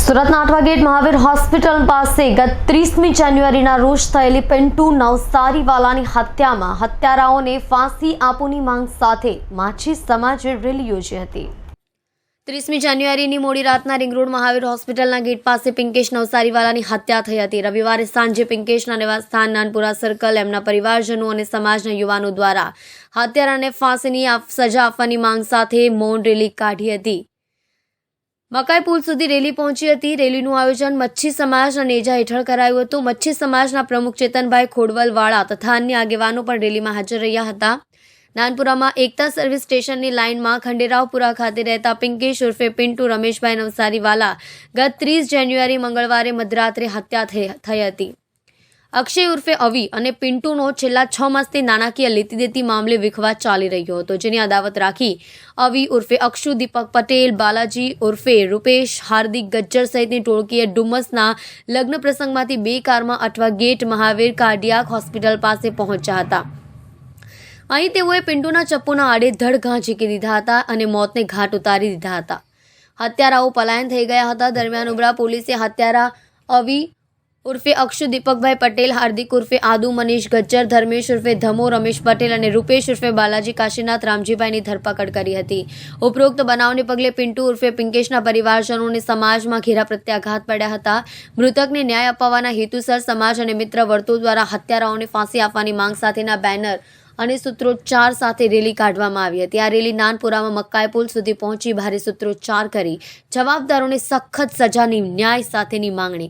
સુરતના આઠવા મહાવીર હોસ્પિટલ પાસે ગત 30મી જાન્યુઆરીના રોજ થયેલી પિન્ટુ નવસારીવાલાની હત્યામાં હત્યારાઓને ફાંસી આપવાની માંગ સાથે માછી સમાજે રેલી યોજી હતી। 30મી જાન્યુઆરીની મોડી રાતના રિંગ રોડ મહાવીર હોસ્પિટલના ગેટ પાસે પિંકેશ નવસારીવાલાની હત્યા થઈ હતી। રવિવારે સાંજે પિંકેશના નિવાસસ્થાન નાનપુરા સર્કલ એમના પરિવારજનો અને સમાજના યુવાનો દ્વારા હત્યારાને ફાંસીની સજા આપવાની માંગ સાથે મૌન રેલી કાઢી હતી। મકાઈ પુલ સુધી રેલી પહોંચી હતી। રેલીનું આયોજન મચ્છી સમાજના નેજા હેઠળ કરાયું હતું। મચ્છી સમાજના પ્રમુખ ચેતનભાઈ ખોડવલવાળા તથા અન્ય આગેવાનો પણ રેલીમાં હાજર રહ્યા હતા। નાનપુરામાં એકતા સર્વિસ સ્ટેશનની લાઇનમાં ખંડેરાવપુરા ખાતે રહેતા પિંકેશ ઉર્ફે પિન્ટુ રમેશભાઈ નવસારીવાલા ગત 30 જાન્યુઆરી મંગળવારે મધરાત્રે હત્યા થઈ હતી। અક્ષય ઉર્ફે અવી અને પિન્ટુનો છેલ્લા 6 માસથી નાણાકીય લેતી દેતી મામલે વિખવાદ ચાલી રહ્યો હતો, જેની અદાવત રાખી અવી ઉર્ફે અક્ષુ દીપક પટેલ, બાલાજી ઉર્ફે રૂપેશ, હાર્દિક ગજ્જર સહિતની ટોળકીએ ડુમસના લગ્ન પ્રસંગમાંથી 2 કારમાં Athwa gate Mahavir cardiac hospital પાસે પહોંચ્યા હતા। અહીં તેઓએ પિન્ટુના ચપ્પુના આડેધડ ઘા ઝીકી દીધા હતા અને મોતને ઘાટ ઉતારી દીધા હતા। હત્યારાઓ પલાયન થઈ ગયા હતા। દરમિયાન ઉમરા પોલીસે હત્યારા અવી ઉર્ફે અક્ષુ દીપકભાઈ પટેલ, હાર્દિક ઉર્ફે આદુ મનીષ ગજ્જર, ધર્મેશ ઉર્ફે ધમો રમેશ પટેલ અને રૂપેશ ઉર્ફે બાલાજી કાશીનાથ રામજીભાઈની ધરપકડ કરી હતી। ઉપરોક્ત બનાવને પગલે પિન્ટુ ઉર્ફે પિંકેશના પરિવારજનોને સમાજમાં ઘેરા પ્રત્યાઘાત પડ્યા હતા। મૃતકને ન્યાય અપાવવાના હેતુસર સમાજ અને મિત્ર વર્તુળ દ્વારા હત્યારાઓને ફાંસી આપવાની માંગ સાથેના બેનર અને સૂત્રોચ્ચાર સાથે રેલી કાઢવામાં આવી હતી। આ રેલી નાનપુરામાં મકાઈ પુલ સુધી પહોંચી ભારે સૂત્રોચ્ચાર કરી જવાબદારોને સખત સજાની ન્યાય સાથેની માંગણી